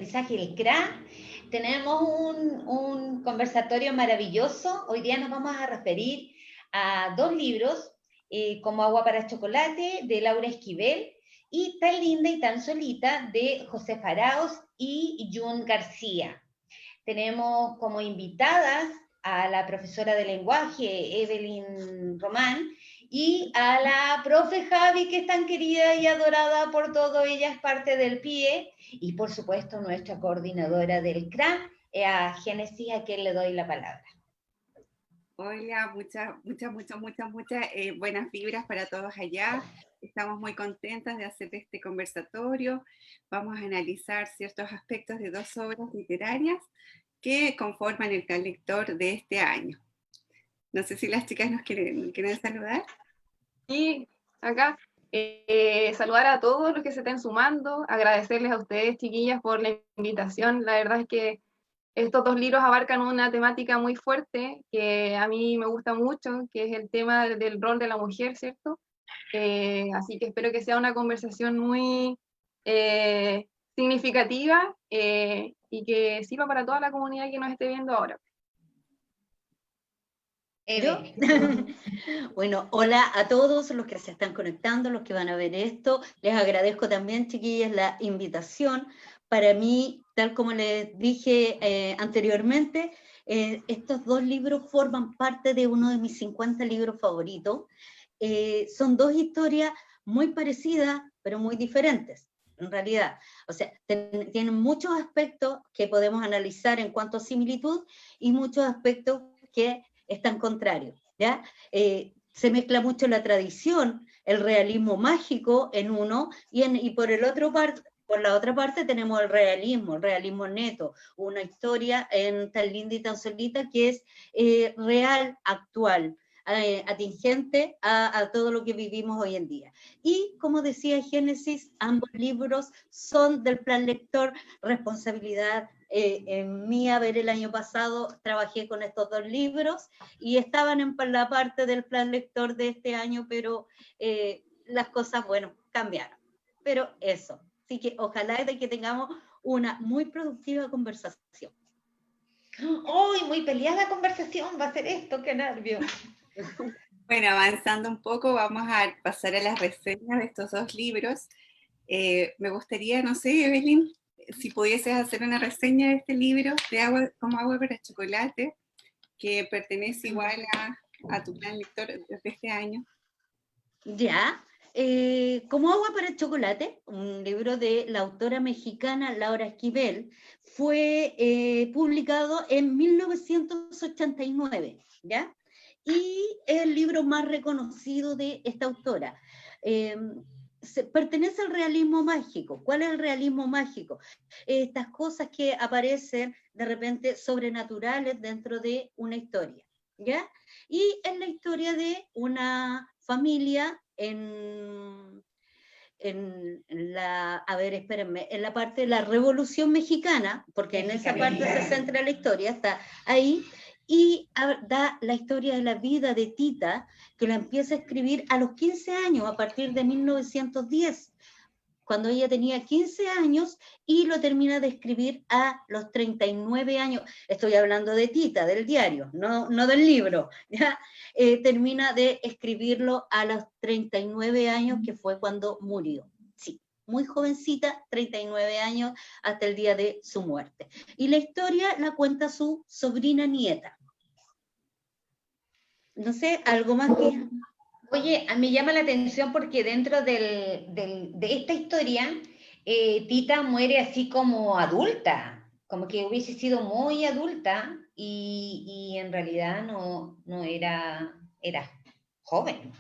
aprendizaje, el CRA. Tenemos un conversatorio maravilloso. Hoy día nos vamos a referir a dos libros, como Agua para Chocolate, de Laura Esquivel, y Tan linda y tan solita, de José Faraos y Jun García. Tenemos como invitadas a la profesora de lenguaje, Evelyn Román, y a la profe Javi, que es tan querida y adorada por todo, ella es parte del PIE, y por supuesto nuestra coordinadora del CRA, a Génesis, a quien le doy la palabra. Hola, muchas buenas vibras para todos allá. Estamos muy contentas de hacer este conversatorio. Vamos a analizar ciertos aspectos de dos obras literarias que conforman el plan lector de este año. No sé si las chicas nos quieren saludar. Sí, acá. Saludar a todos los que se estén sumando, agradecerles a ustedes, chiquillas, por la invitación. La verdad es que estos dos libros abarcan una temática muy fuerte que a mí me gusta mucho, que es el tema del rol de la mujer, ¿cierto? Así que espero que sea una conversación muy significativa y que sirva para toda la comunidad que nos esté viendo ahora. Bueno, hola a todos los que se están conectando, los que van a ver esto. Les agradezco también, chiquillas, la invitación. Para mí, tal como les dije anteriormente, estos dos libros forman parte de uno de mis 50 libros favoritos. Son dos historias muy parecidas, pero muy diferentes, en realidad. O sea, tienen muchos aspectos que podemos analizar en cuanto a similitud y muchos aspectos que están contrarios, ¿ya? Se mezcla mucho la tradición, el realismo mágico en uno, y por la otra parte tenemos el realismo neto, una historia en Tan linda y tan solita que es real, actual, atingente a todo lo que vivimos hoy en día. Y como decía Génesis, ambos libros son del plan lector, responsabilidad en mí. A ver, el año pasado trabajé con estos dos libros y estaban en la parte del plan lector de este año, pero las cosas, bueno, cambiaron. Pero eso, así que ojalá de que tengamos una muy productiva conversación. ¡Uy, muy peleada conversación va a ser esto! ¡Qué nervio! Bueno, avanzando un poco, vamos a pasar a las reseñas de estos dos libros. Me gustaría, no sé, Evelyn, si pudieses hacer una reseña de este libro, de como Agua para Chocolate, que pertenece igual a tu plan lector de este año. Ya, como Agua para Chocolate, un libro de la autora mexicana Laura Esquivel, fue publicado en 1989, ¿ya? Y es el libro más reconocido de esta autora. Pertenece al realismo mágico. ¿Cuál es el realismo mágico? Estas cosas que aparecen de repente sobrenaturales dentro de una historia, ¿ya? Y es la historia de una familia en la, a ver, espérenme, en la parte de la Revolución Mexicana, porque en esa parte se centra la historia, está ahí, y da la historia de la vida de Tita, que la empieza a escribir a los 15 años, a partir de 1910, cuando ella tenía 15 años, y lo termina de escribir a los 39 años. Estoy hablando de Tita, del diario, no del libro, ¿ya? Termina de escribirlo a los 39 años, que fue cuando murió. Sí, muy jovencita, 39 años, hasta el día de su muerte. Y la historia la cuenta su sobrina nieta. No sé, algo más que... Oye, a mí me llama la atención porque dentro de esta historia, Tita muere así como adulta, como que hubiese sido muy adulta y en realidad no era joven.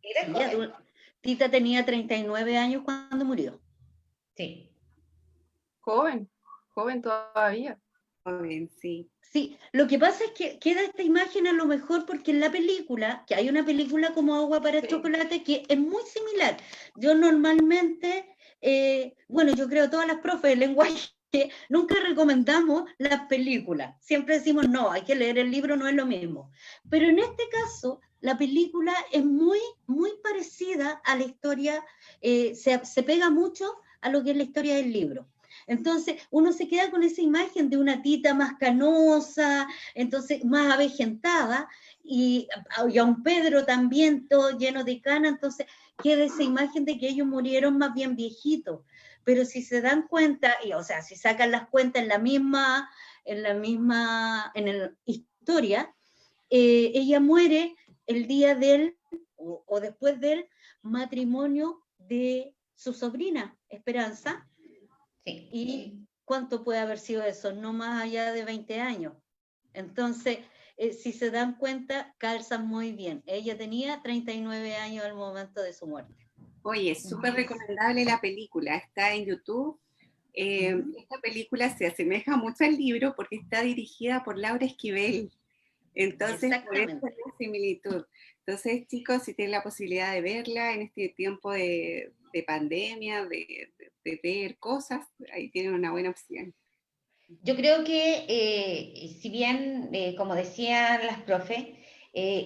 Era Sí, joven. Tita tenía 39 años cuando murió. Sí. Joven todavía. Joven, sí. Sí, lo que pasa es que queda esta imagen a lo mejor porque en la película, que hay una película como Agua para Chocolate que es muy similar. Yo normalmente, bueno, yo creo todas las profes de lenguaje nunca recomendamos las películas. Siempre decimos, no, hay que leer el libro, no es lo mismo. Pero en este caso, la película es muy parecida a la historia, se pega mucho a lo que es la historia del libro. Entonces, uno se queda con esa imagen de una tita más canosa, entonces más avejentada, y a un Pedro también todo lleno de cana, entonces queda esa imagen de que ellos murieron más bien viejitos. Pero si se dan cuenta, o sea, si sacan las cuentas en la misma historia, ella muere el día del, o después del matrimonio de su sobrina, Esperanza. Sí. ¿Y cuánto puede haber sido eso? No más allá de 20 años. Entonces, si se dan cuenta, calzan muy bien. Ella tenía 39 años al momento de su muerte. Oye, es súper recomendable la película, está en YouTube. Esta película se asemeja mucho al libro porque está dirigida por Laura Esquivel. Entonces, por eso es la similitud. Entonces, chicos, si tienen la posibilidad de verla en este tiempo de pandemia, de ver cosas, ahí tienen una buena opción. Yo creo que, si bien, como decían las profes,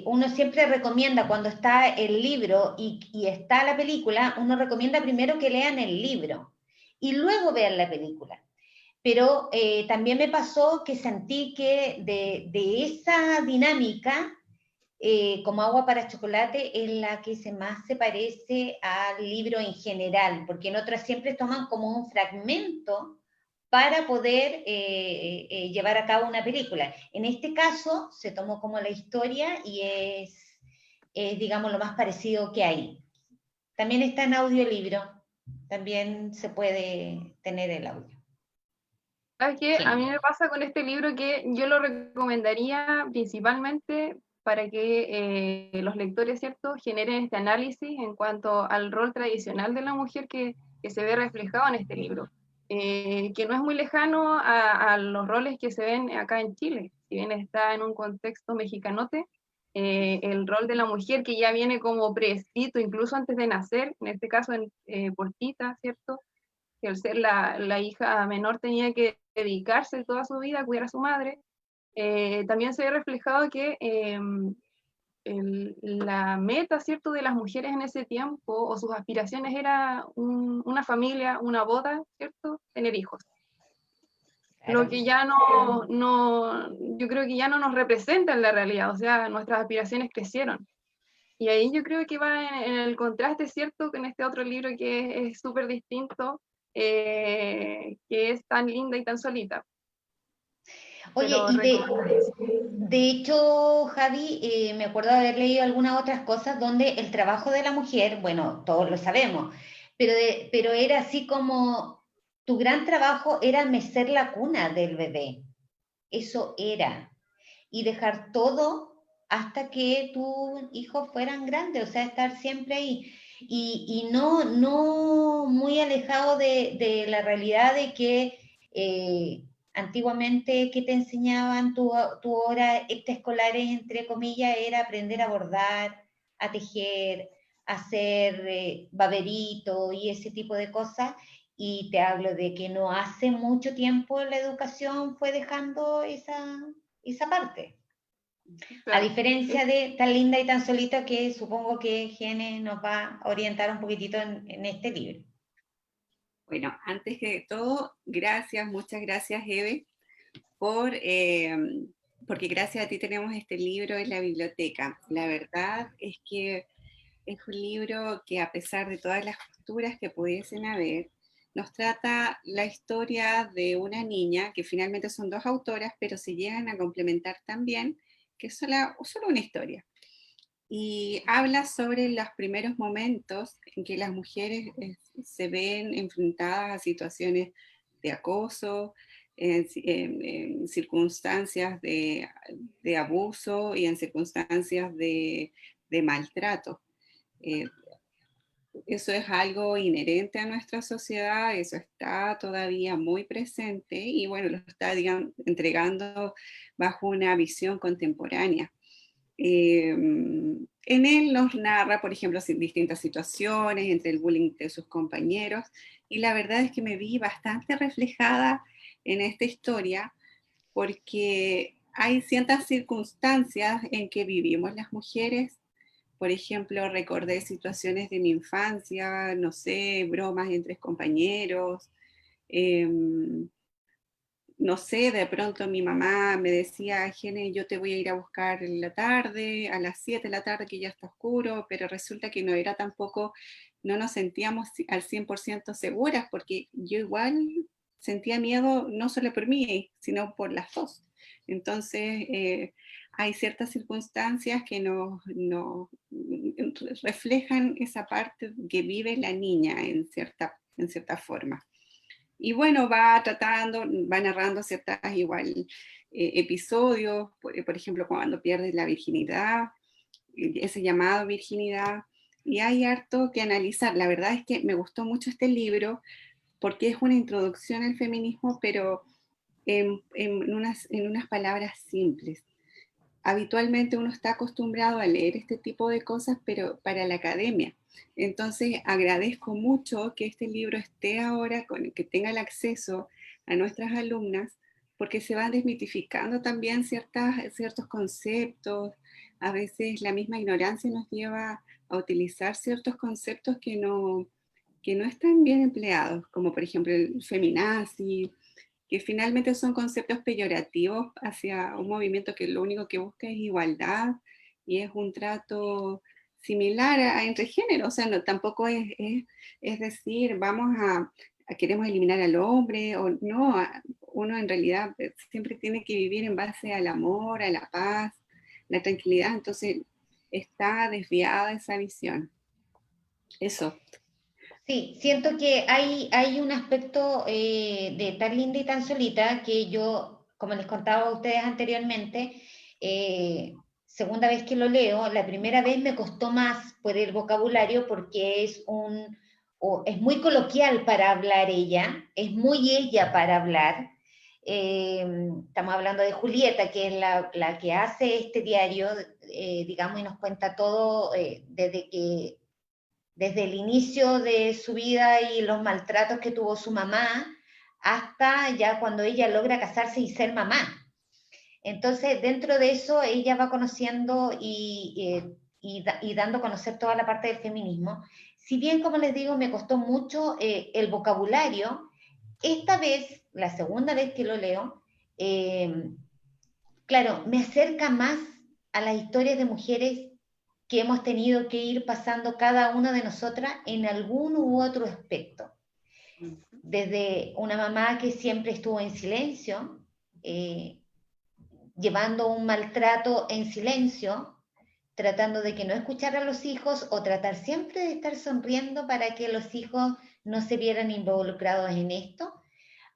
uno siempre recomienda cuando está el libro y está la película, uno recomienda primero que lean el libro y luego vean la película. Pero también me pasó que sentí que de esa dinámica, como agua para chocolate, es la que más se parece al libro en general, porque en otras siempre toman como un fragmento para poder llevar a cabo una película. En este caso se tomó como la historia y es, digamos, lo más parecido que hay. También está en audiolibro, también se puede tener el audio. ¿Sabes qué? Sí. A mí me pasa con este libro que yo lo recomendaría principalmente para que los lectores, ¿cierto?, generen este análisis en cuanto al rol tradicional de la mujer que se ve reflejado en este libro, que no es muy lejano a los roles que se ven acá en Chile, si bien está en un contexto mexicanote, el rol de la mujer que ya viene como prescrito incluso antes de nacer, en este caso por Tita, ¿cierto?, que al ser la hija menor tenía que dedicarse toda su vida a cuidar a su madre. También se ve reflejado que la meta, ¿cierto?, de las mujeres en ese tiempo, o sus aspiraciones, era una familia, una boda, ¿cierto?, tener hijos. Claro. Lo que ya yo creo que ya no nos representa en la realidad, o sea, nuestras aspiraciones crecieron. Y ahí yo creo que va en el contraste, ¿cierto?, con este otro libro que es súper distinto, que es tan linda y tan solita. Oye, Pero de hecho, Javi, me acuerdo de haber leído algunas otras cosas donde el trabajo de la mujer, bueno, todos lo sabemos, pero era así como tu gran trabajo era mecer la cuna del bebé. Eso era. Y dejar todo hasta que tus hijos fueran grandes, o sea, estar siempre ahí. Y no muy alejado de la realidad de que antiguamente que te enseñaban tu hora extraescolares, entre comillas, era aprender a bordar, a tejer, a hacer baberito y ese tipo de cosas. Y te hablo de que no hace mucho tiempo la educación fue dejando esa parte. A claro, diferencia de tan linda y tan solita, que supongo que Gene nos va a orientar un poquitito en este libro. Bueno, antes que todo, gracias, muchas gracias, Eve, porque gracias a ti tenemos este libro en la biblioteca. La verdad es que es un libro que, a pesar de todas las posturas que pudiesen haber, nos trata la historia de una niña, que finalmente son dos autoras, pero se llegan a complementar también, que es solo una historia. Y habla sobre los primeros momentos en que las mujeres se ven enfrentadas a situaciones de acoso, en circunstancias de abuso y en circunstancias de maltrato. Eh, Eso es algo inherente a nuestra sociedad, eso está todavía muy presente y bueno, lo está, digamos, entregando bajo una visión contemporánea. En él nos narra, por ejemplo, distintas situaciones entre el bullying de sus compañeros, y la verdad es que me vi bastante reflejada en esta historia porque hay ciertas circunstancias en que vivimos las mujeres. Por ejemplo, recordé situaciones de mi infancia, no sé, bromas entre compañeros, No sé, de pronto mi mamá me decía, Gene, yo te voy a ir a buscar en la tarde, a las 7 de la tarde que ya está oscuro, pero resulta que no era tampoco, no nos sentíamos al 100% seguras, porque yo igual sentía miedo no solo por mí, sino por las dos. Entonces, hay ciertas circunstancias que nos reflejan esa parte que vive la niña en cierta forma. Y bueno, va narrando ciertas igual episodios, por ejemplo, cuando pierde la virginidad, ese llamado virginidad, y hay harto que analizar. La verdad es que me gustó mucho este libro porque es una introducción al feminismo, pero en unas palabras simples. Habitualmente uno está acostumbrado a leer este tipo de cosas, pero para la academia. Entonces agradezco mucho que este libro esté ahora, que tenga el acceso a nuestras alumnas, porque se van desmitificando también ciertos conceptos. A veces la misma ignorancia nos lleva a utilizar ciertos conceptos que no están bien empleados, como por ejemplo el feminazi, que finalmente son conceptos peyorativos hacia un movimiento que lo único que busca es igualdad y es un trato similar entre géneros. O sea, no, tampoco es decir, queremos eliminar al hombre, o no, uno en realidad siempre tiene que vivir en base al amor, a la paz, la tranquilidad. Entonces está desviada esa visión. Eso. Sí, siento que hay un aspecto de Tan linda y tan solita que yo, como les contaba a ustedes anteriormente, segunda vez que lo leo, la primera vez me costó más por el vocabulario porque es muy coloquial para hablar ella, es muy ella para hablar. Estamos hablando de Julieta, que es la que hace este diario, digamos, y nos cuenta todo desde el inicio de su vida y los maltratos que tuvo su mamá, hasta ya cuando ella logra casarse y ser mamá. Entonces, dentro de eso, ella va conociendo y dando a conocer toda la parte del feminismo. Si bien, como les digo, me costó mucho el vocabulario, esta vez, la segunda vez que lo leo, claro, me acerca más a las historias de mujeres que hemos tenido que ir pasando cada una de nosotras en algún u otro aspecto. Desde una mamá que siempre estuvo en silencio, llevando un maltrato en silencio, tratando de que no escuchara a los hijos o tratar siempre de estar sonriendo para que los hijos no se vieran involucrados en esto,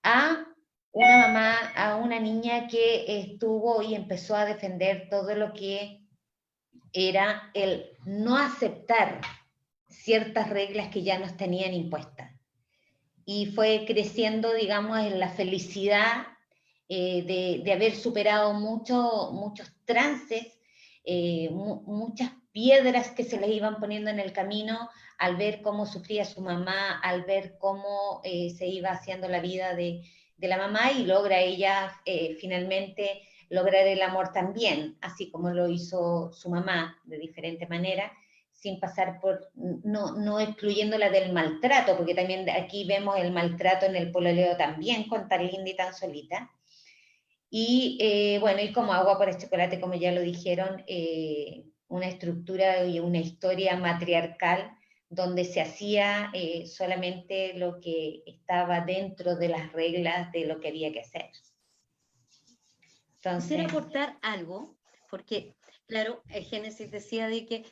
a una mamá, a una niña que estuvo y empezó a defender todo lo que era el no aceptar ciertas reglas que ya nos tenían impuestas. Y fue creciendo, digamos, en la felicidad de haber superado muchos trances, muchas piedras que se les iban poniendo en el camino al ver cómo sufría su mamá, al ver cómo se iba haciendo la vida de la mamá, y logra ella finalmente lograr el amor también, así como lo hizo su mamá de diferente manera, sin pasar por, no excluyéndola del maltrato, porque también aquí vemos el maltrato en el pololeo también con Tan linda y tan solita. Y bueno, y como Agua para el chocolate, como ya lo dijeron, una estructura y una historia matriarcal donde se hacía solamente lo que estaba dentro de las reglas de lo que había que hacer. Entonces, quisiera aportar algo, porque claro, Génesis decía de que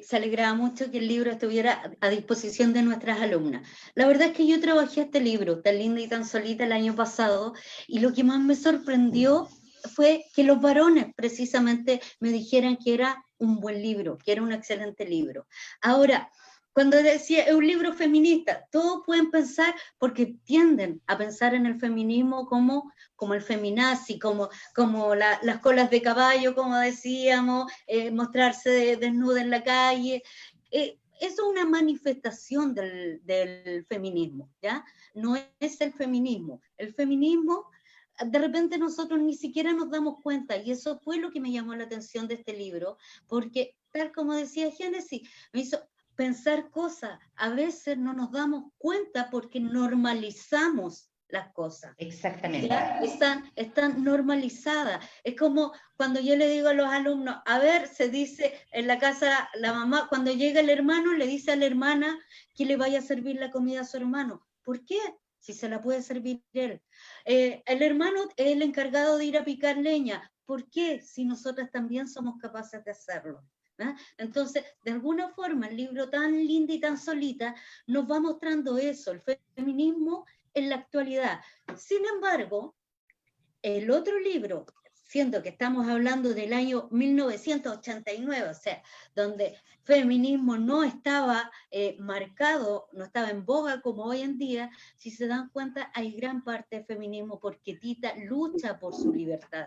se alegraba mucho que el libro estuviera a disposición de nuestras alumnas. La verdad es que yo trabajé este libro, Tan linda y tan solita, el año pasado, y lo que más me sorprendió fue que los varones precisamente me dijeran que era un buen libro, que era un excelente libro. Ahora, cuando decía es un libro feminista, todos pueden pensar, porque tienden a pensar en el feminismo como el feminazi, como las colas de caballo, como decíamos, mostrarse desnuda en la calle. Eso es una manifestación del feminismo, ¿ya? No es el feminismo. El feminismo, de repente nosotros ni siquiera nos damos cuenta, y eso fue lo que me llamó la atención de este libro, porque tal como decía Génesis, me hizo pensar cosas, a veces no nos damos cuenta porque normalizamos las cosas. Exactamente. ¿Ya? Están normalizadas. Es como cuando yo le digo a los alumnos, a ver, se dice en la casa, la mamá, cuando llega el hermano, le dice a la hermana que le vaya a servir la comida a su hermano. ¿Por qué? Si se la puede servir él. El hermano es el encargado de ir a picar leña. ¿Por qué? Si nosotras también somos capaces de hacerlo. ¿Ah? Entonces, de alguna forma, el libro tan lindo y tan solita nos va mostrando eso, el feminismo en la actualidad. Sin embargo, el otro libro, siendo que estamos hablando del año 1989, o sea, donde feminismo no estaba marcado, no estaba en boga como hoy en día, si se dan cuenta, hay gran parte de feminismo porque Tita lucha por su libertad.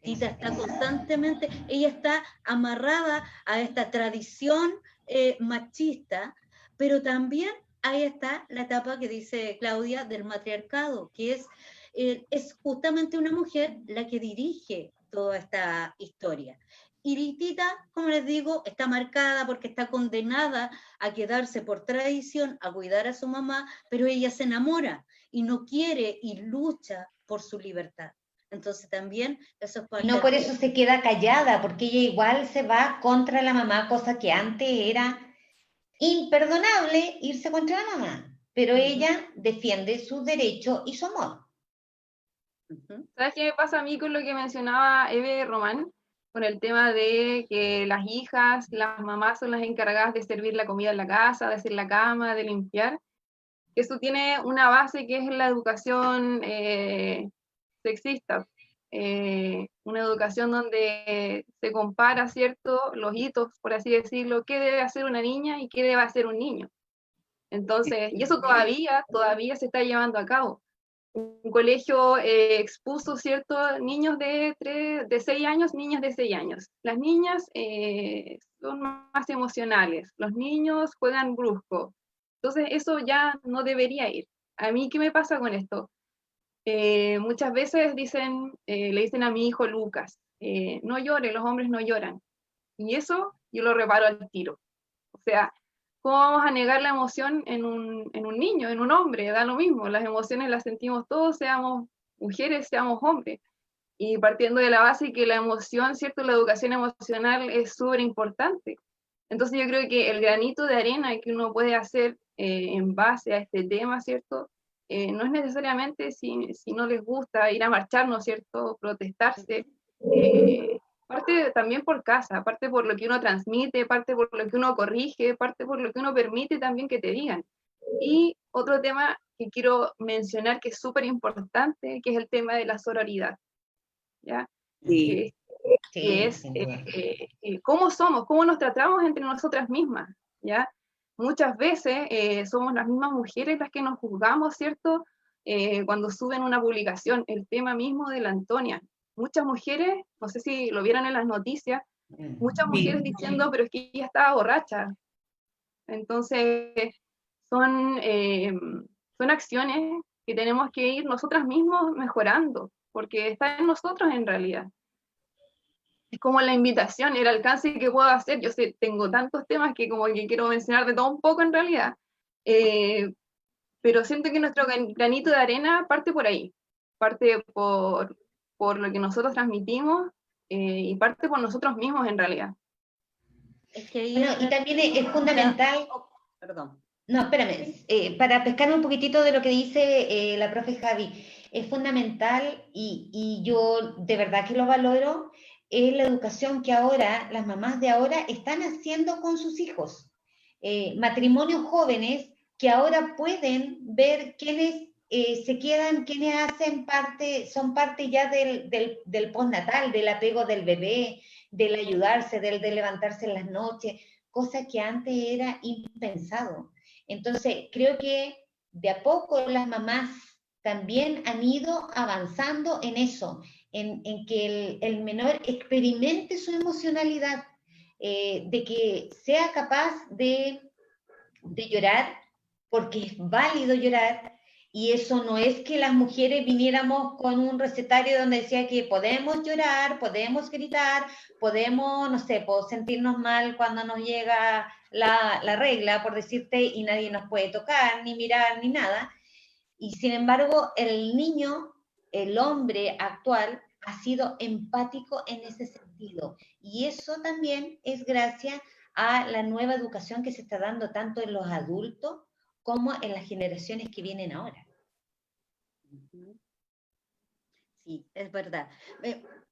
Tita está constantemente, ella está amarrada a esta tradición machista, pero también ahí está la etapa que dice Claudia del matriarcado, que es justamente una mujer la que dirige toda esta historia. Y Tita, como les digo, está marcada porque está condenada a quedarse por tradición, a cuidar a su mamá, pero ella se enamora y no quiere y lucha por su libertad. Entonces también eso es parte. Y no por eso se queda callada, porque ella igual se va contra la mamá, cosa que antes era imperdonable irse contra la mamá, pero ella defiende su derecho y su amor. ¿Sabes qué me pasa a mí con lo que mencionaba Eve Román? Con el tema de que las hijas, las mamás son las encargadas de servir la comida en la casa, de hacer la cama, de limpiar. Eso tiene una base que es la educación sexista. Una educación donde se compara, ¿cierto?, los hitos, por así decirlo, qué debe hacer una niña y qué debe hacer un niño. Entonces, y eso todavía se está llevando a cabo. Un colegio expuso, ¿cierto?, niños de 6 años, niñas de 6 años. Las niñas son más emocionales, los niños juegan brusco. Entonces, eso ya no debería ir. ¿A mí qué me pasa con esto? Muchas veces le dicen a mi hijo Lucas, no llore, los hombres no lloran. Y eso yo lo reparo al tiro. O sea, ¿cómo vamos a negar la emoción en un niño, en un hombre? Da lo mismo, las emociones las sentimos todos, seamos mujeres, seamos hombres. Y partiendo de la base que la emoción, ¿cierto? La educación emocional es súper importante. Entonces yo creo que el granito de arena que uno puede hacer en base a este tema, ¿cierto? No es necesariamente si no les gusta ir a marchar, ¿no es cierto? Protestarse. Parte también por casa, parte por lo que uno transmite, parte por lo que uno corrige, parte por lo que uno permite también que te digan. Y otro tema que quiero mencionar que es súper importante, que es el tema de la sororidad. ¿Ya? Sí. Que es cómo somos, cómo nos tratamos entre nosotras mismas, ¿ya? Muchas veces somos las mismas mujeres las que nos juzgamos, ¿cierto? Cuando suben una publicación, el tema mismo de la Antonia. Muchas mujeres, no sé si lo vieron en las noticias, muchas mujeres diciendo, pero es que ella estaba borracha. Entonces, son acciones que tenemos que ir nosotras mismas mejorando, porque está en nosotros en realidad. Es como la invitación, el alcance que puedo hacer. Yo sé, tengo tantos temas que como que quiero mencionar de todo un poco en realidad, pero siento que nuestro granito de arena parte por ahí, parte por lo que nosotros transmitimos y parte por nosotros mismos en realidad. Bueno, y también es fundamental... Perdón. No, espérame, para pescar un poquitito de lo que dice la profe Javi, es fundamental y yo de verdad que lo valoro, es la educación que ahora, las mamás de ahora están haciendo con sus hijos. Matrimonios jóvenes que ahora pueden ver quiénes se quedan, quiénes hacen parte, son parte ya del postnatal, del apego del bebé, del ayudarse, del de levantarse en las noches, cosa que antes era impensado. Entonces, creo que de a poco las mamás también han ido avanzando en eso, en que el menor experimente su emocionalidad, de que sea capaz de llorar, porque es válido llorar, y eso no es que las mujeres viniéramos con un recetario donde decía que podemos llorar, podemos gritar, podemos, no sé, sentirnos mal cuando nos llega la regla, por decirte, y nadie nos puede tocar, ni mirar, ni nada. Y sin embargo, el niño, el hombre actual, ha sido empático en ese sentido. Y eso también es gracias a la nueva educación que se está dando tanto en los adultos como en las generaciones que vienen ahora. Sí, es verdad.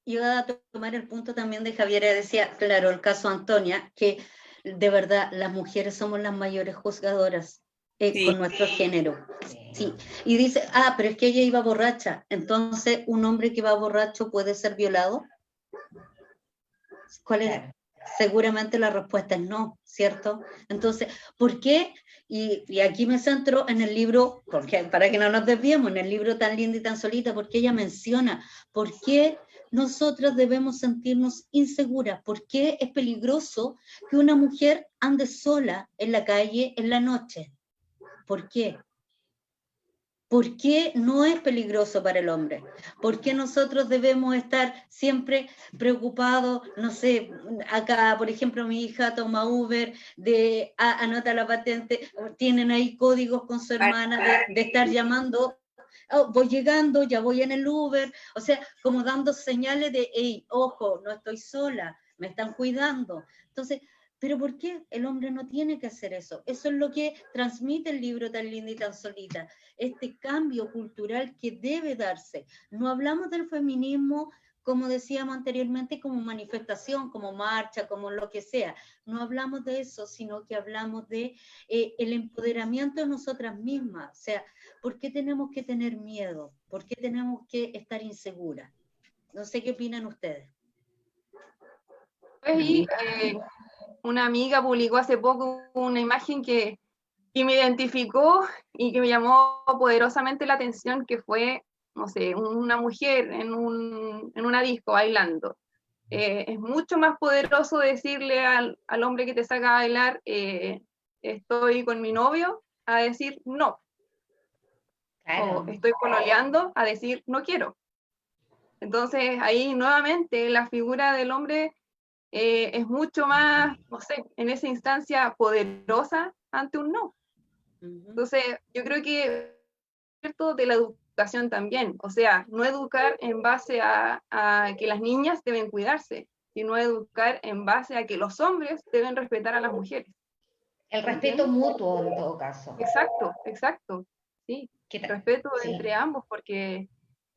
Iba a tomar el punto también de Javier, decía, claro, el caso Antonia, que de verdad las mujeres somos las mayores juzgadoras Sí. con nuestro género. Sí, y dice, pero es que ella iba borracha, entonces un hombre que va borracho puede ser violado. ¿Cuál es? Claro. Seguramente la respuesta es no, ¿cierto? Entonces, ¿por qué? Y aquí me centro en el libro, porque para que no nos desviemos, en el libro Tan linda y tan solita, porque ella menciona por qué nosotras debemos sentirnos inseguras, por qué es peligroso que una mujer ande sola en la calle en la noche. ¿Por qué? ¿Por qué no es peligroso para el hombre? ¿Por qué nosotros debemos estar siempre preocupados? No sé, acá, por ejemplo, mi hija toma Uber, anota la patente, tienen ahí códigos con su hermana de estar llamando, voy llegando, ya voy en el Uber, o sea, como dando señales de, hey, ojo, no estoy sola, me están cuidando. Entonces, ¿pero por qué? El hombre no tiene que hacer eso. Eso es lo que transmite el libro Tan linda y tan solita. Este cambio cultural que debe darse. No hablamos del feminismo, como decíamos anteriormente, como manifestación, como marcha, como lo que sea. No hablamos de eso, sino que hablamos de el empoderamiento de nosotras mismas. O sea, ¿por qué tenemos que tener miedo? ¿Por qué tenemos que estar inseguras? No sé qué opinan ustedes. Y una amiga publicó hace poco una imagen que me identificó y que me llamó poderosamente la atención, que fue, no sé, una mujer en una disco bailando. Es mucho más poderoso decirle al hombre que te saca a bailar, estoy con mi novio, a decir no. Claro. O estoy pololeando, a decir no quiero. Entonces ahí nuevamente la figura del hombre es mucho más, no sé, en esa instancia poderosa ante un no. Entonces, yo creo que es cierto de la educación también, o sea, no educar en base a que las niñas deben cuidarse, sino educar en base a que los hombres deben respetar a las mujeres. El respeto mutuo en todo caso. Exacto, exacto, sí, respeto sí. entre ambos, porque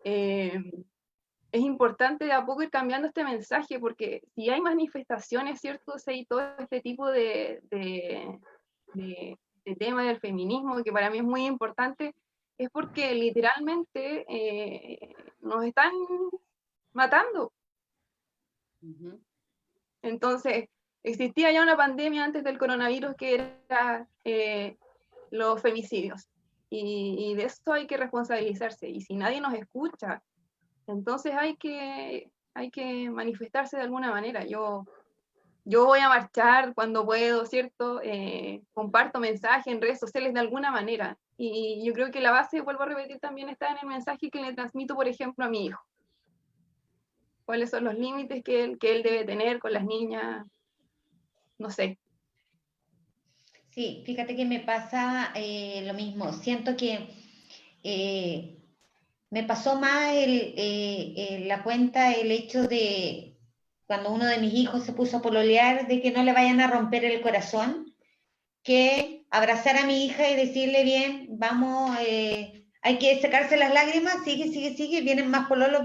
es importante de a poco ir cambiando este mensaje, porque si hay manifestaciones, ¿cierto? Si hay todo este tipo de tema del feminismo, que para mí es muy importante, es porque literalmente nos están matando. Entonces, existía ya una pandemia antes del coronavirus que era los femicidios, y de esto hay que responsabilizarse, y si nadie nos escucha, entonces hay que manifestarse de alguna manera. Yo voy a marchar cuando puedo, ¿cierto? Comparto mensajes en redes sociales de alguna manera. Y yo creo que la base, vuelvo a repetir, también está en el mensaje que le transmito, por ejemplo, a mi hijo. ¿Cuáles son los límites que él debe tener con las niñas? No sé. Sí, fíjate que me pasa lo mismo. Siento que me pasó más la cuenta el hecho de cuando uno de mis hijos se puso a pololear, de que no le vayan a romper el corazón, que abrazar a mi hija y decirle, bien, vamos, hay que secarse las lágrimas, sigue, vienen más pololos.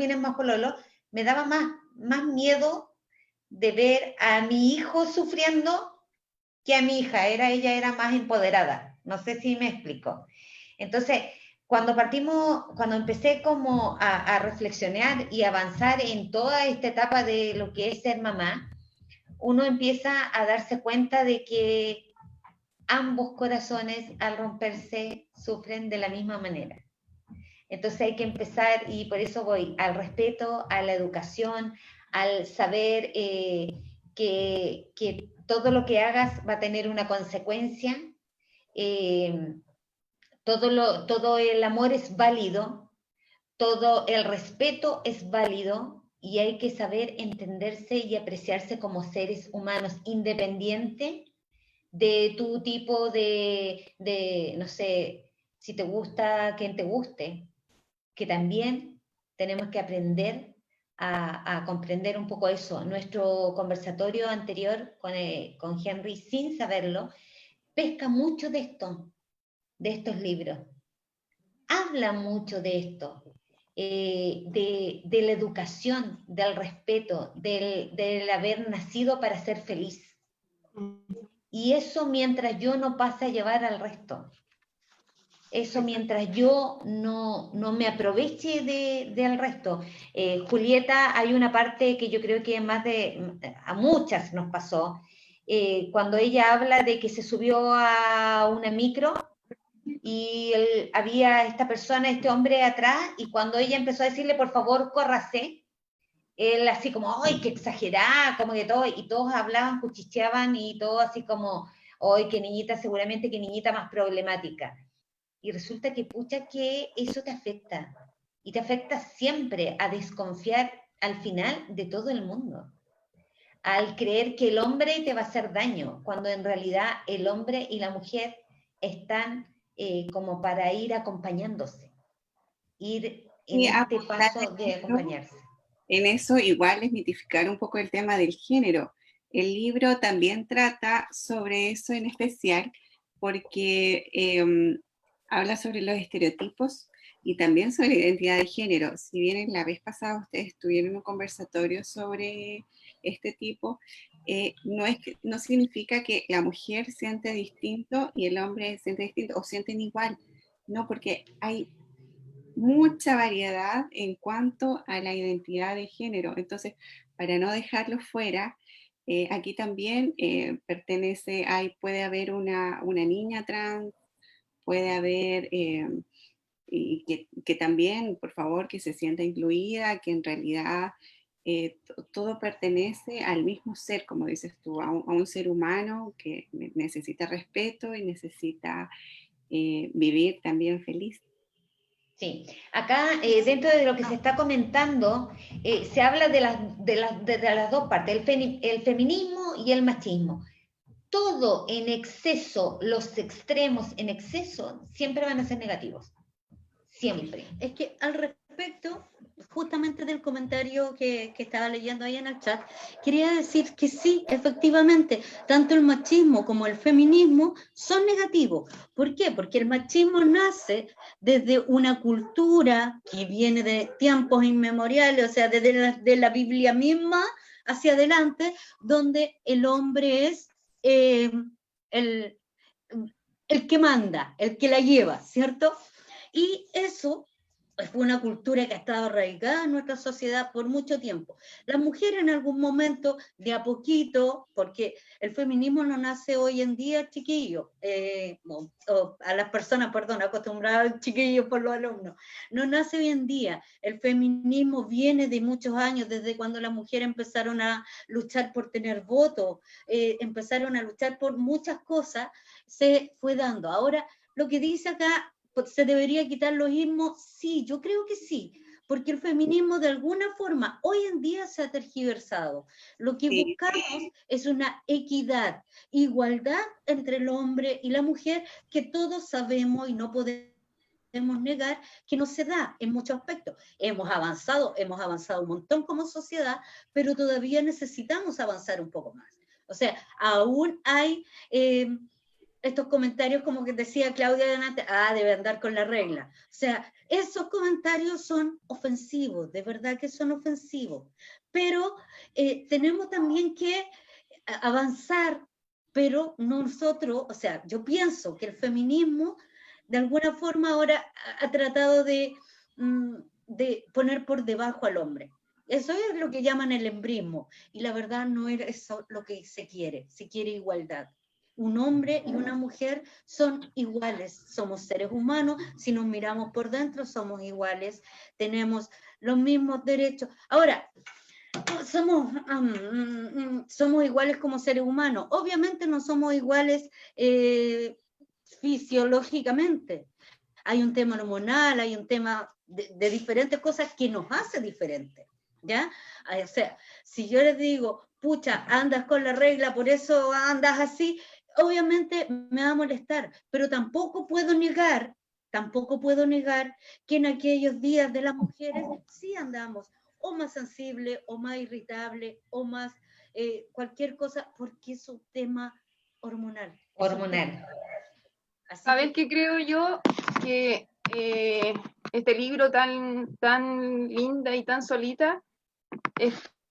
Me daba más miedo de ver a mi hijo sufriendo que a mi hija. Ella era más empoderada. No sé si me explico. Entonces, cuando empecé como a reflexionar y avanzar en toda esta etapa de lo que es ser mamá, uno empieza a darse cuenta de que ambos corazones al romperse sufren de la misma manera. Entonces hay que empezar, y por eso voy al respeto, a la educación, al saber que todo lo que hagas va a tener una consecuencia. Todo el amor es válido, todo el respeto es válido, y hay que saber entenderse y apreciarse como seres humanos, independiente de tu tipo de no sé, si te gusta quien te guste, que también tenemos que aprender a comprender un poco eso. Nuestro conversatorio anterior con Henry, sin saberlo, pesca mucho de esto, de estos libros. Habla mucho de esto, de la educación, del respeto, del haber nacido para ser feliz. Y eso mientras yo no pase a llevar al resto. Eso mientras yo no me aproveche del resto. Julieta, hay una parte que yo creo que a muchas nos pasó, cuando ella habla de que se subió a una micro y había esta persona, este hombre atrás, y cuando ella empezó a decirle, por favor, córrase, él así como, ¡ay, qué exagerada! Como que todo, y todos hablaban, cuchicheaban, y todo así como, ¡ay, qué niñita, seguramente qué niñita más problemática! Y resulta que, pucha, que eso te afecta, y te afecta siempre a desconfiar al final de todo el mundo, al creer que el hombre te va a hacer daño, cuando en realidad el hombre y la mujer están como para ir acompañándose, ir en Y este apostar paso de acompañarse. en eso igual es mitificar un poco el tema del género. El libro también trata sobre eso en especial porque habla sobre los estereotipos y también sobre la identidad de género. Si bien la vez pasada ustedes tuvieron un conversatorio sobre este tipo, no significa que la mujer siente distinto y el hombre siente distinto o sienten igual. No, porque hay mucha variedad en cuanto a la identidad de género. Entonces, para no dejarlo fuera, aquí también puede haber una niña trans, puede haber, y que también, por favor, que se sienta incluida, que en realidad todo pertenece al mismo ser, como dices tú, a un ser humano que necesita respeto y necesita vivir también feliz. Sí, acá dentro de lo que se está comentando, se habla de las dos partes, el feminismo y el machismo. Todo en exceso, los extremos en exceso, siempre van a ser negativos. Siempre. Es que al respecto, justamente del comentario que estaba leyendo ahí en el chat, quería decir que sí, efectivamente, tanto el machismo como el feminismo son negativos. ¿Por qué? Porque el machismo nace desde una cultura que viene de tiempos inmemoriales, o sea, desde la Biblia misma hacia adelante, donde el hombre es el que manda, el que la lleva, ¿cierto? Y eso fue una cultura que ha estado arraigada en nuestra sociedad por mucho tiempo. Las mujeres en algún momento, de a poquito, porque el feminismo no nace hoy en día, chiquillos, a las personas, perdón, acostumbradas chiquillos por los alumnos, no nace hoy en día. El feminismo viene de muchos años, desde cuando las mujeres empezaron a luchar por tener voto, empezaron a luchar por muchas cosas, se fue dando. Ahora, lo que dice acá, ¿se debería quitar los ismos? Sí, yo creo que sí, porque el feminismo de alguna forma hoy en día se ha tergiversado. Lo que buscamos es una equidad, igualdad entre el hombre y la mujer, que todos sabemos y no podemos negar que no se da en muchos aspectos. Hemos avanzado un montón como sociedad, pero todavía necesitamos avanzar un poco más. O sea, aún hay estos comentarios como que decía Claudia delante, debe andar con la regla. O sea, esos comentarios son ofensivos, de verdad que son ofensivos. Pero tenemos también que avanzar, pero nosotros, o sea, yo pienso que el feminismo de alguna forma ahora ha tratado de poner por debajo al hombre. Eso es lo que llaman el embrismo, y la verdad no es eso lo que se quiere igualdad. Un hombre y una mujer son iguales, somos seres humanos, si nos miramos por dentro somos iguales, tenemos los mismos derechos. Ahora, somos iguales como seres humanos, obviamente no somos iguales fisiológicamente. Hay un tema hormonal, hay un tema de diferentes cosas que nos hace diferentes, ¿ya? O sea, si yo les digo, pucha, andas con la regla, por eso andas así, obviamente me va a molestar, pero tampoco puedo negar tampoco puedo negar que en aquellos días de las mujeres sí andamos o más sensible, o más irritable, o más cualquier cosa, porque es un tema hormonal. Hormonal. ¿Sabes qué creo yo? Que este libro tan linda y tan solita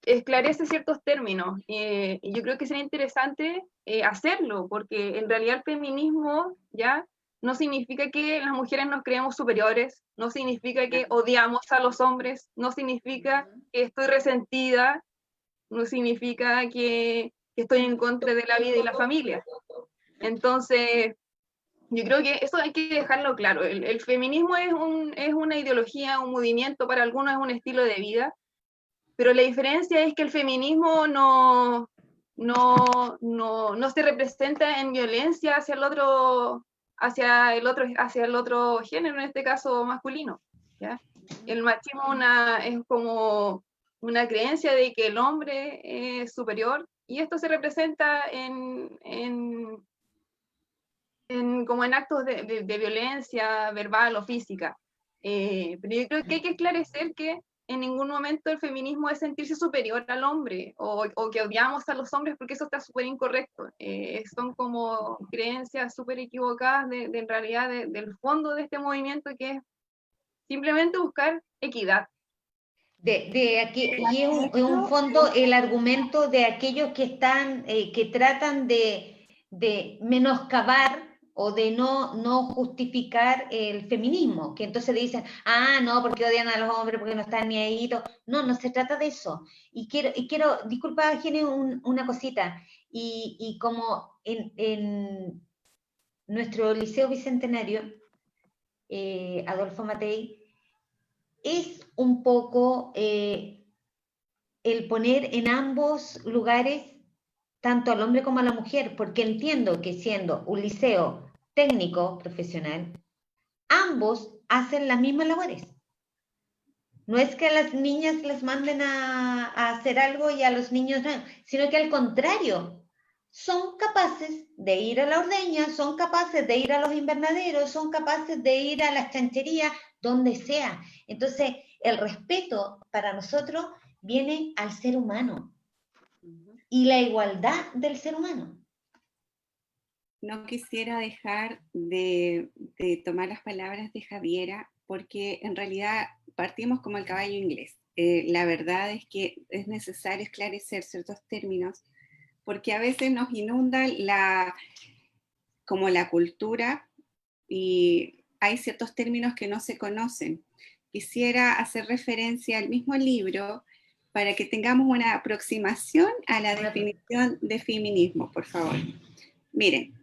esclarece ciertos términos. Y yo creo que sería interesante hacerlo, porque en realidad el feminismo ya no significa que las mujeres nos creemos superiores, no significa que odiamos a los hombres, no significa que estoy resentida, no significa que estoy en contra de la vida y la familia. Entonces, yo creo que eso hay que dejarlo claro. El feminismo es una ideología, un movimiento, para algunos es un estilo de vida, pero la diferencia es que el feminismo no se representa en violencia hacia el otro género, en este caso masculino, ¿ya? El machismo es como una creencia de que el hombre es superior, y esto se representa como en actos de violencia verbal o física. Pero yo creo que hay que esclarecer que en ningún momento el feminismo es sentirse superior al hombre, o que odiamos a los hombres, porque eso está súper incorrecto. Son como creencias súper equivocadas en realidad del fondo de este movimiento, que es simplemente buscar equidad. De aquí, y es un fondo el argumento de aquellos que están, que tratan de menoscabar o de no justificar el feminismo, que entonces le dicen, no, porque odian a los hombres, porque no están ni ahí. No se trata de eso. Y quiero disculpa, Jenny, una cosita, y como en nuestro Liceo Bicentenario, Adolfo Matei, es un poco el poner en ambos lugares tanto al hombre como a la mujer, porque entiendo que siendo un liceo técnico profesional, ambos hacen las mismas labores. No es que a las niñas les manden a hacer algo y a los niños no, sino que al contrario, son capaces de ir a la ordeña, son capaces de ir a los invernaderos, son capaces de ir a las chancherías, donde sea. Entonces, el respeto para nosotros viene al ser humano y la igualdad del ser humano. No quisiera dejar de tomar las palabras de Javiera, porque en realidad partimos como el caballo inglés. La verdad es que es necesario esclarecer ciertos términos, porque a veces nos inunda como la cultura, y hay ciertos términos que no se conocen. Quisiera hacer referencia al mismo libro para que tengamos una aproximación a la definición de feminismo, por favor. Miren,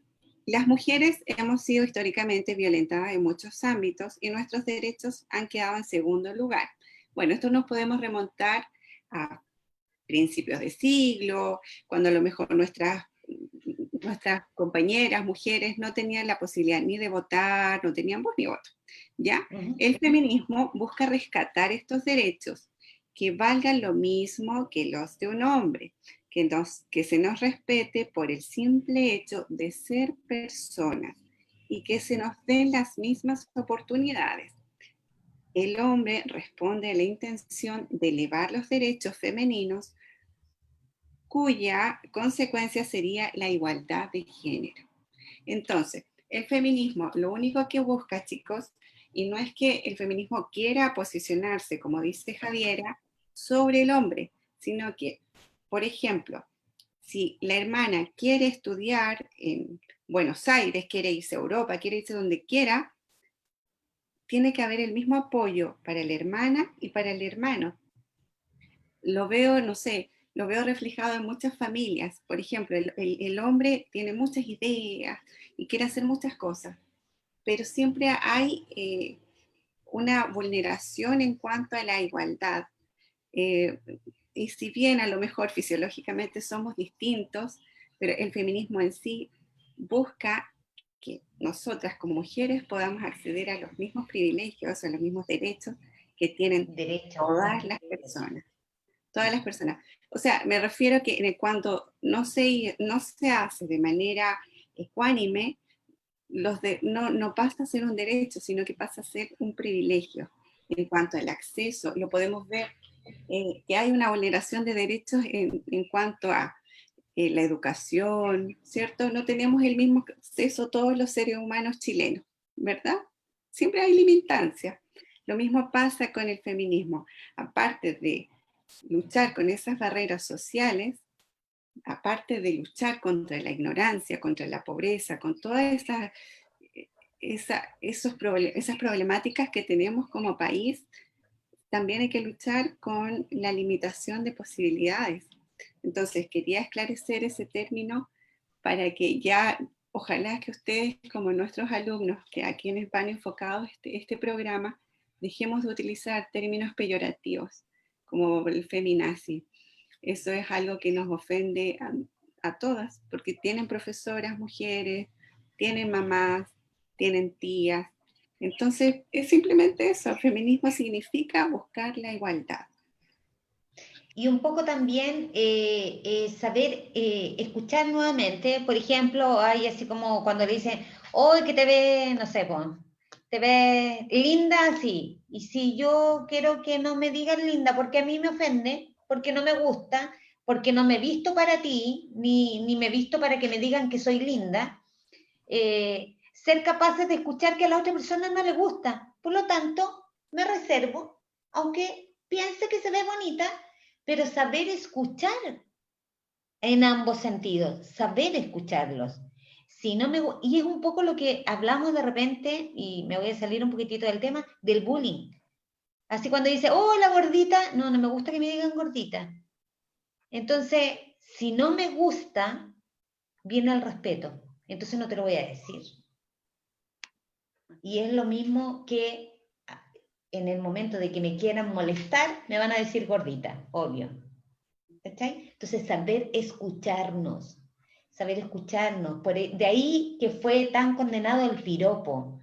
las mujeres hemos sido históricamente violentadas en muchos ámbitos y nuestros derechos han quedado en segundo lugar. Bueno, esto nos podemos remontar a principios de siglo, cuando a lo mejor nuestras compañeras, mujeres, no tenían la posibilidad ni de votar, no tenían voz ni voto, ¿ya? El feminismo busca rescatar estos derechos, que valgan lo mismo que los de un hombre, que se nos respete por el simple hecho de ser personas y que se nos den las mismas oportunidades. El hombre responde a la intención de elevar los derechos femeninos, cuya consecuencia sería la igualdad de género. Entonces, el feminismo lo único que busca, chicos, y no es que el feminismo quiera posicionarse, como dice Javiera, sobre el hombre, sino que, por ejemplo, si la hermana quiere estudiar en Buenos Aires, quiere irse a Europa, quiere irse donde quiera, tiene que haber el mismo apoyo para la hermana y para el hermano. Lo veo, no sé, lo veo reflejado en muchas familias. Por ejemplo, el hombre tiene muchas ideas y quiere hacer muchas cosas, pero siempre hay una vulneración en cuanto a la igualdad. Y si bien a lo mejor fisiológicamente somos distintos, pero el feminismo en sí busca que nosotras como mujeres podamos acceder a los mismos privilegios, a los mismos derechos que tienen todas las personas. Todas las personas. O sea, me refiero que cuando no se hace de manera ecuánime, no pasa a ser un derecho, sino que pasa a ser un privilegio. En cuanto al acceso, lo podemos ver que hay una vulneración de derechos en cuanto a la educación, ¿cierto? No tenemos el mismo acceso todos los seres humanos chilenos, ¿verdad? Siempre hay limitancias. Lo mismo pasa con el feminismo. Aparte de luchar con esas barreras sociales, aparte de luchar contra la ignorancia, contra la pobreza, con todas esas problemáticas que tenemos como país, también hay que luchar con la limitación de posibilidades. Entonces, quería esclarecer ese término para que ya, ojalá que ustedes, como nuestros alumnos, que a quienes van enfocados este programa, dejemos de utilizar términos peyorativos, como el feminazi. Eso es algo que nos ofende a todas, porque tienen profesoras mujeres, tienen mamás, tienen tías. Entonces, es simplemente eso. El feminismo significa buscar la igualdad. Y un poco también saber escuchar nuevamente. Por ejemplo, hay así como cuando le dicen, hoy que te ves, no sé, pues, te ves linda así. Y si yo quiero que no me digan linda porque a mí me ofende, porque no me gusta, porque no me visto para ti, ni me visto para que me digan que soy linda, ser capaces de escuchar que a la otra persona no le gusta. Por lo tanto, me reservo, aunque piense que se ve bonita, pero saber escuchar en ambos sentidos, saber escucharlos. Si no me, y es un poco lo que hablamos de repente, y me voy a salir un poquitito del tema, del bullying. Así cuando dice, oh, la gordita, no me gusta que me digan gordita. Entonces, si no me gusta, viene el respeto. Entonces no te lo voy a decir. Y es lo mismo que en el momento de que me quieran molestar, me van a decir gordita, obvio. ¿Cachai? Entonces, saber escucharnos. De ahí que fue tan condenado el piropo.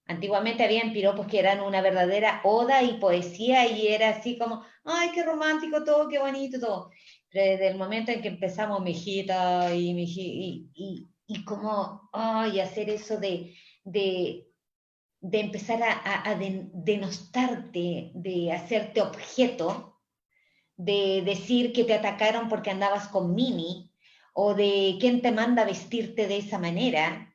Antiguamente habían piropos que eran una verdadera oda y poesía y era así como, ay, qué romántico todo, qué bonito todo. Pero desde el momento en que empezamos, mijita, y como, ay, hacer eso de empezar a denostarte, de hacerte objeto, de decir que te atacaron porque andabas con mini, o de quién te manda a vestirte de esa manera,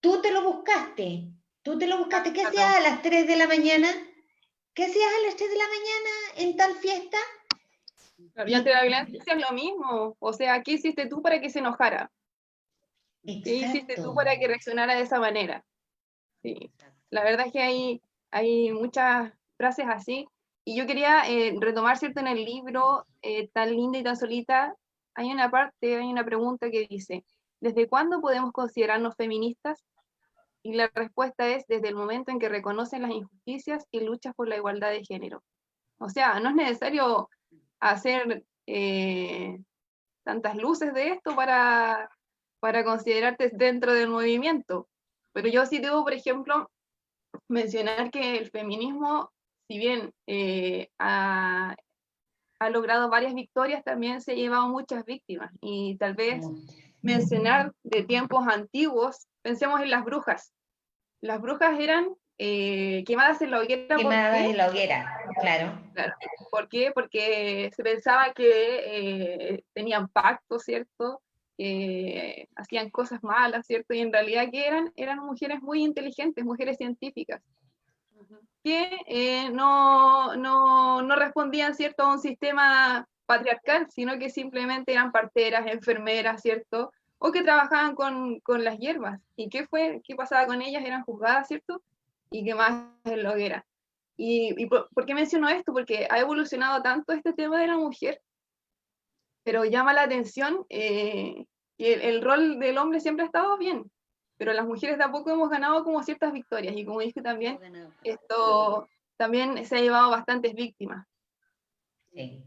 tú te lo buscaste. ¿Qué hacías a las 3 de la mañana? ¿Qué hacías a las 3 de la mañana en tal fiesta? Y ante la violencia es lo mismo. O sea, ¿qué hiciste tú para que se enojara? Exacto. ¿Qué hiciste tú para que reaccionara de esa manera? Sí. La verdad es que hay muchas frases así. Y yo quería retomar, ¿cierto? En el libro Tan linda y tan solita, hay una pregunta que dice, ¿desde cuándo podemos considerarnos feministas? Y la respuesta es desde el momento en que reconocen las injusticias y luchas por la igualdad de género. O sea, no es necesario hacer tantas luces de esto para considerarte dentro del movimiento. Pero yo sí debo, por ejemplo, mencionar que el feminismo, si bien ha logrado varias victorias, también se ha llevado muchas víctimas. Y tal vez mencionar de tiempos antiguos, pensemos en las brujas. Las brujas eran quemadas en la hoguera. Quemadas en la hoguera, claro. ¿Por qué? Porque se pensaba que tenían pacto, ¿cierto? Hacían cosas malas, ¿cierto? Y en realidad, ¿qué eran? Eran mujeres muy inteligentes, mujeres científicas, que no respondían, ¿cierto?, a un sistema patriarcal, sino que simplemente eran parteras, enfermeras, ¿cierto?, o que trabajaban con las hierbas. ¿Y qué pasaba con ellas? Eran juzgadas, ¿cierto?, y quemadas en la hoguera. ¿Y por qué menciono esto? Porque ha evolucionado tanto este tema de la mujer, pero llama la atención que el rol del hombre siempre ha estado bien, pero las mujeres de a poco hemos ganado como ciertas victorias, y como dije también, esto también se ha llevado bastantes víctimas. Sí,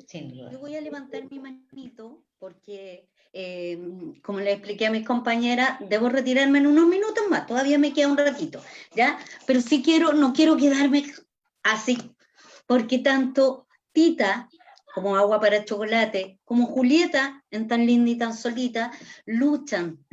sin duda. Yo voy a levantar mi manito porque, como le expliqué a mis compañeras, debo retirarme en unos minutos más, todavía me queda un ratito, ¿ya? Pero no quiero quedarme así, porque tanto Tita como Agua para Chocolate, como Julieta, en Tan Linda y Tan Solita, luchan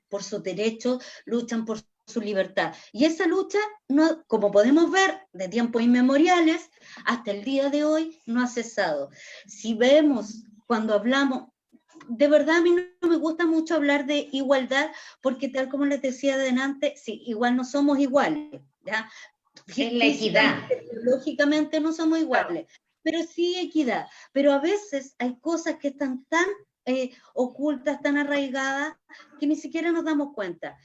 por sus derechos, luchan por su libertad. Y esa lucha, no, como podemos ver, de tiempos inmemoriales, hasta el día de hoy, no ha cesado. Si vemos, cuando hablamos, de verdad a mí no me gusta mucho hablar de igualdad, porque tal como les decía adelante, sí, igual no somos iguales, ¿ya? Es la equidad. Lógicamente no somos iguales, pero sí equidad. Pero a veces hay cosas que están tan ocultas, tan arraigadas, que ni siquiera nos damos cuenta.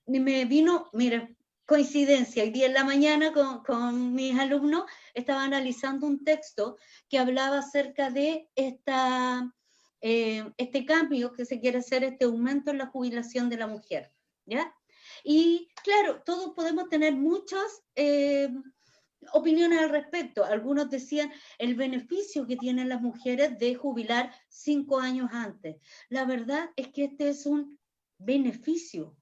Me vino, mira, coincidencia, hoy día en la mañana con mis alumnos estaba analizando un texto que hablaba acerca de este cambio que se quiere hacer, este aumento en la jubilación de la mujer, ¿ya? Y claro, todos podemos tener muchas opiniones al respecto. Algunos decían el beneficio que tienen las mujeres de jubilar 5 años antes. La verdad es que este es un beneficio,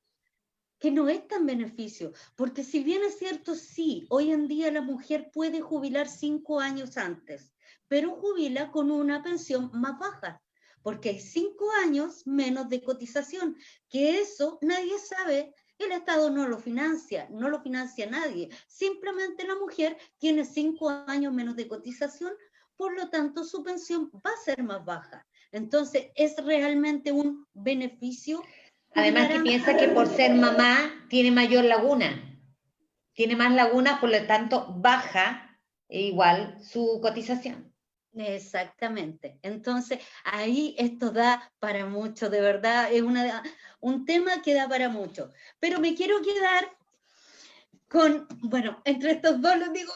que no es tan beneficio, porque si bien es cierto, sí, hoy en día la mujer puede jubilar 5 años antes, pero jubila con una pensión más baja, porque hay 5 años menos de cotización, que eso nadie sabe. El Estado no lo financia nadie, simplemente la mujer tiene 5 años menos de cotización, por lo tanto su pensión va a ser más baja. Entonces es realmente un beneficio. Además que piensa que por ser mamá tiene mayor laguna, tiene más lagunas, por lo tanto baja igual su cotización. Exactamente. Entonces, ahí esto da para mucho, de verdad, es un tema que da para mucho. Pero me quiero quedar con, bueno, entre estos dos los digo,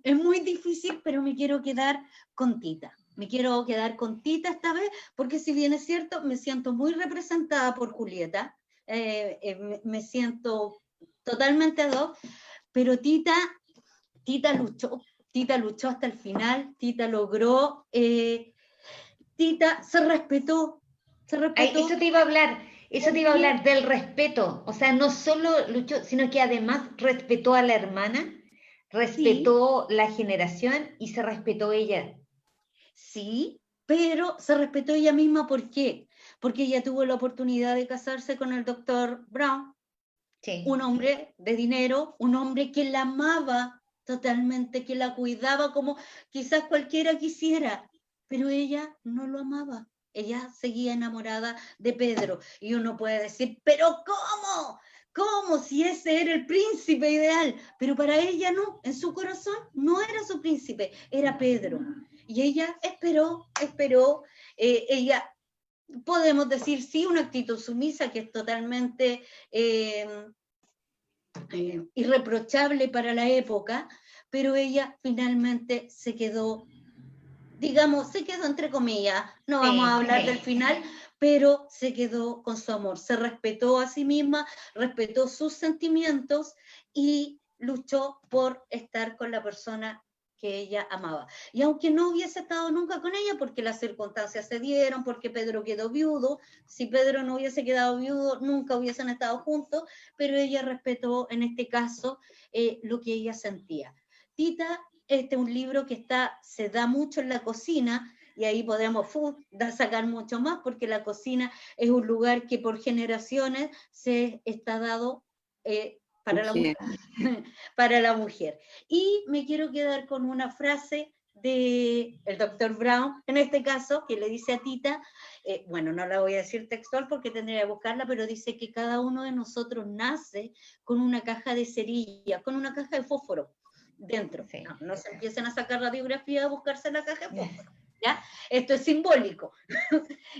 es muy difícil, pero me quiero quedar con Tita. Me quiero quedar con Tita esta vez, porque si bien es cierto, me siento muy representada por Julieta, me siento totalmente ad hoc, pero Tita luchó hasta el final, Tita logró, Tita se respetó. Eso te iba a hablar del respeto, o sea, no solo luchó, sino que además respetó a la hermana, respetó la generación y se respetó ella. Sí, pero se respetó ella misma, ¿por qué? Porque ella tuvo la oportunidad de casarse con el doctor Brown, Sí. un hombre de dinero, un hombre que la amaba totalmente, que la cuidaba como quizás cualquiera quisiera, pero ella no lo amaba. Ella seguía enamorada de Pedro. Y uno puede decir, ¿pero cómo? ¿Cómo? Si ese era el príncipe ideal. Pero para ella no, en su corazón no era su príncipe, era Pedro. Y ella esperó, ella, podemos decir, sí, una actitud sumisa que es totalmente irreprochable para la época, pero ella finalmente se quedó, digamos, se quedó entre comillas, no vamos a hablar del final, pero se quedó con su amor, se respetó a sí misma, respetó sus sentimientos y luchó por estar con la persona que ella amaba. Y aunque no hubiese estado nunca con ella, porque las circunstancias se dieron, porque Pedro quedó viudo, si Pedro no hubiese quedado viudo, nunca hubiesen estado juntos, pero ella respetó en este caso lo que ella sentía. Tita, este es un libro que se da mucho en la cocina, y ahí podemos sacar mucho más, porque la cocina es un lugar que por generaciones se está dado para la mujer. Y me quiero quedar con una frase del doctor Brown, en este caso, que le dice a Tita, bueno, no la voy a decir textual porque tendría que buscarla, pero dice que cada uno de nosotros nace con una caja de cerillas, con una caja de fósforo dentro. Sí. No se empiecen a sacar radiografía a buscarse la caja de fósforo. ¿Ya? Esto es simbólico.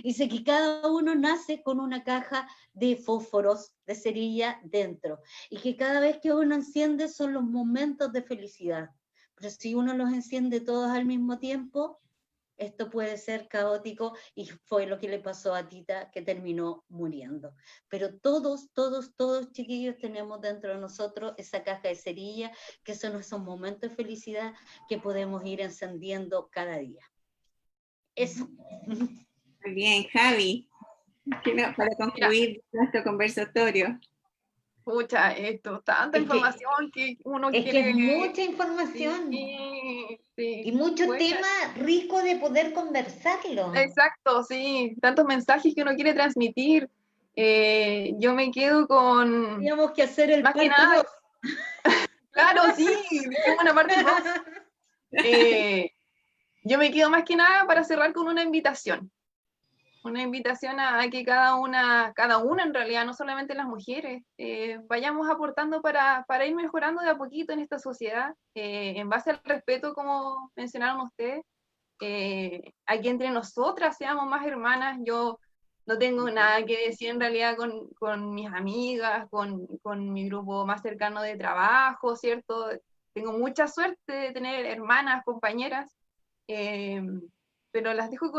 Dice que cada uno nace con una caja de fósforos, de cerilla dentro, y que cada vez que uno enciende son los momentos de felicidad. Pero si uno los enciende todos al mismo tiempo, esto puede ser caótico, y fue lo que le pasó a Tita, que terminó muriendo. Pero todos, chiquillos, tenemos dentro de nosotros esa caja de cerilla, que son esos momentos de felicidad que podemos ir encendiendo cada día. Eso. Muy bien, Javi, para concluir nuestro conversatorio. Pucha, esto, tanta información que uno quiere... Es que es mucha información. Sí. Y muchos Bueno, temas ricos de poder conversarlo. exacto, sí, tantos mensajes que uno quiere transmitir. Yo me quedo con, Teníamos que hacer el más que parte nada, 2. claro, sí, dijimos una parte 2. Yo me quedo más que nada para cerrar con una invitación. Una invitación a que cada una en realidad, no solamente las mujeres, vayamos aportando para ir mejorando de a poquito en esta sociedad, en base al respeto, como mencionaron ustedes, aquí entre nosotras seamos más hermanas. Yo no tengo nada que decir en realidad con mis amigas, con mi grupo más cercano de trabajo, ¿cierto? Tengo mucha suerte de tener hermanas, compañeras, pero las dejo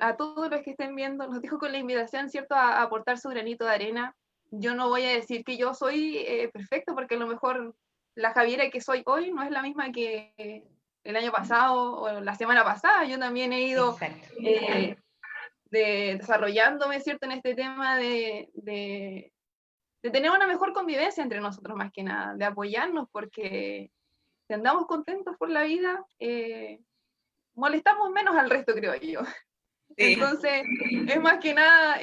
a todos los que estén viendo, los dejo con la invitación, ¿cierto?, a aportar su granito de arena. Yo no voy a decir que yo soy perfecto, porque a lo mejor la Javiera que soy hoy no es la misma que el año pasado o la semana pasada. Yo también he ido desarrollándome, ¿cierto?, en este tema de tener una mejor convivencia entre nosotros, más que nada, de apoyarnos, porque si andamos contentos por la vida, molestamos menos al resto, creo yo. Entonces, es más que nada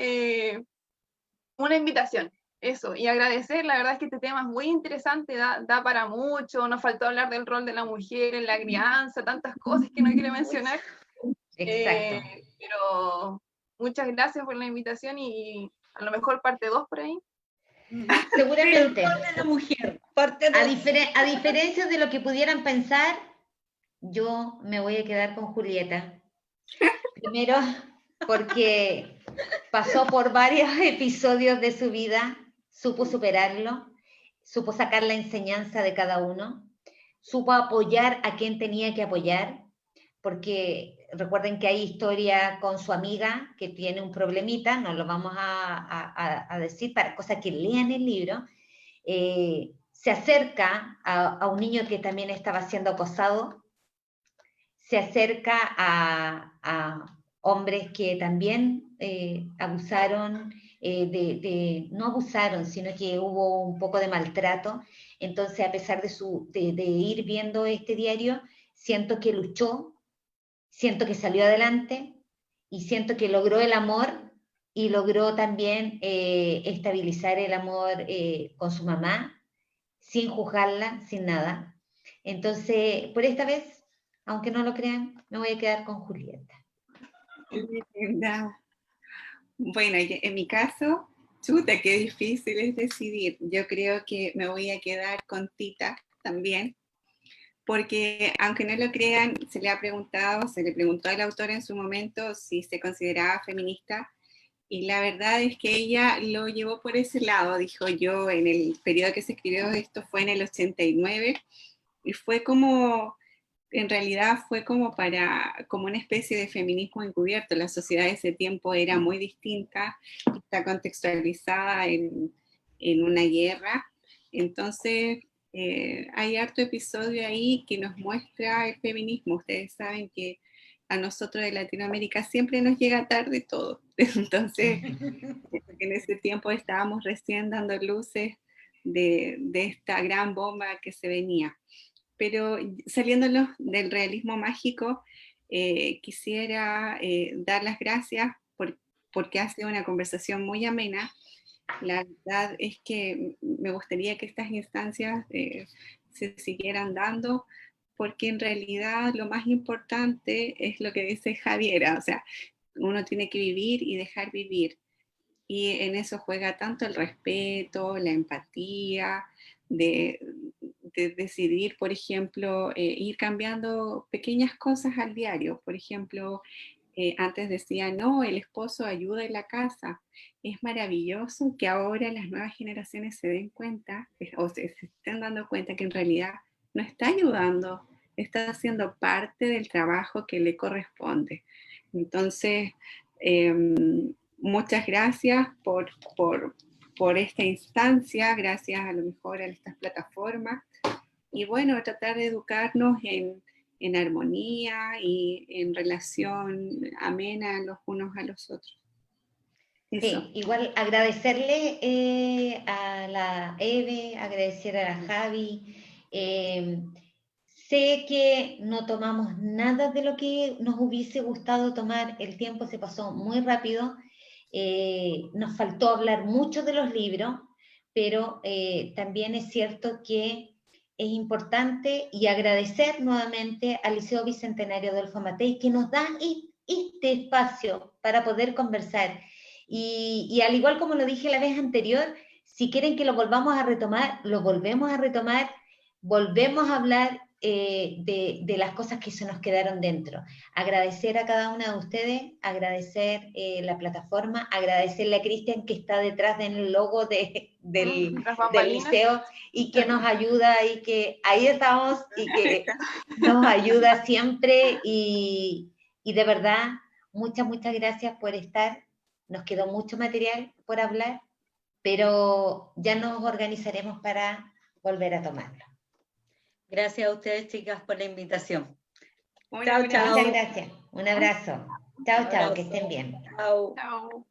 una invitación, eso, y agradecer. La verdad es que este tema es muy interesante, da para mucho. Nos faltó hablar del rol de la mujer en la crianza, tantas cosas que no quiero mencionar. Exacto. Pero muchas gracias por la invitación, y a lo mejor parte 2 por ahí. Seguramente. El rol de la mujer, parte A 2. diferencia de lo que pudieran pensar, yo me voy a quedar con Julieta. Primero, porque pasó por varios episodios de su vida, supo superarlo, supo sacar la enseñanza de cada uno, supo apoyar a quien tenía que apoyar, porque recuerden que hay historia con su amiga que tiene un problemita, no lo vamos a decir, para cosas que lean el libro. Se acerca a un niño que también estaba siendo acosado, se acerca a hombres que también abusaron, no abusaron, sino que hubo un poco de maltrato. Entonces, a pesar de ir viendo este diario, siento que luchó, siento que salió adelante y siento que logró el amor y logró también estabilizar el amor con su mamá, sin juzgarla, sin nada. Entonces, por esta vez, aunque no lo crean, me voy a quedar con Julieta. Bueno, en mi caso, chuta, qué difícil es decidir. Yo creo que me voy a quedar con Tita también, porque aunque no lo crean, se le preguntó al autor en su momento si se consideraba feminista, y la verdad es que ella lo llevó por ese lado. Dijo, yo en el periodo que se escribió esto fue en el 89, y fue como, en realidad fue como una especie de feminismo encubierto. La sociedad de ese tiempo era muy distinta, está contextualizada en una guerra. Entonces, hay harto episodio ahí que nos muestra el feminismo. Ustedes saben que a nosotros de Latinoamérica siempre nos llega tarde todo. Entonces, en ese tiempo estábamos recién dando luces de esta gran bomba que se venía. Pero saliéndonos del realismo mágico, quisiera dar las gracias porque ha sido una conversación muy amena. La verdad es que me gustaría que estas instancias se siguieran dando, porque en realidad lo más importante es lo que dice Javiera, o sea, uno tiene que vivir y dejar vivir. Y en eso juega tanto el respeto, la empatía, de decidir, por ejemplo, ir cambiando pequeñas cosas al diario. Por ejemplo, antes decía, no, el esposo ayuda en la casa. Es maravilloso que ahora las nuevas generaciones se den cuenta, o se estén dando cuenta que en realidad no está ayudando, está haciendo parte del trabajo que le corresponde. Entonces, muchas gracias por esta instancia, gracias a lo mejor a estas plataformas, y bueno, tratar de educarnos en armonía y en relación amena los unos a los otros. Eso. Sí, igual agradecerle a la Eve, agradecer a la Javi. Sé que no tomamos nada de lo que nos hubiese gustado tomar, el tiempo se pasó muy rápido, nos faltó hablar mucho de los libros, pero también es cierto que es importante y agradecer nuevamente al Liceo Bicentenario Adolfo Matei que nos da este espacio para poder conversar. Y al igual como lo dije la vez anterior, si quieren que lo volvamos a retomar, lo volvemos a retomar, volvemos a hablar de las cosas que se nos quedaron dentro. Agradecer a cada una de ustedes, agradecer la plataforma, agradecerle a Cristian que está detrás del logo del liceo y que nos ayuda y que ahí estamos y que nos ayuda siempre y de verdad, muchas gracias por estar. Nos quedó mucho material por hablar, pero ya nos organizaremos para volver a tomarlo. Gracias a ustedes, chicas, por la invitación. Chao, chao. Muchas gracias. Un abrazo. Chao, chao, que estén bien. Chao. Chao.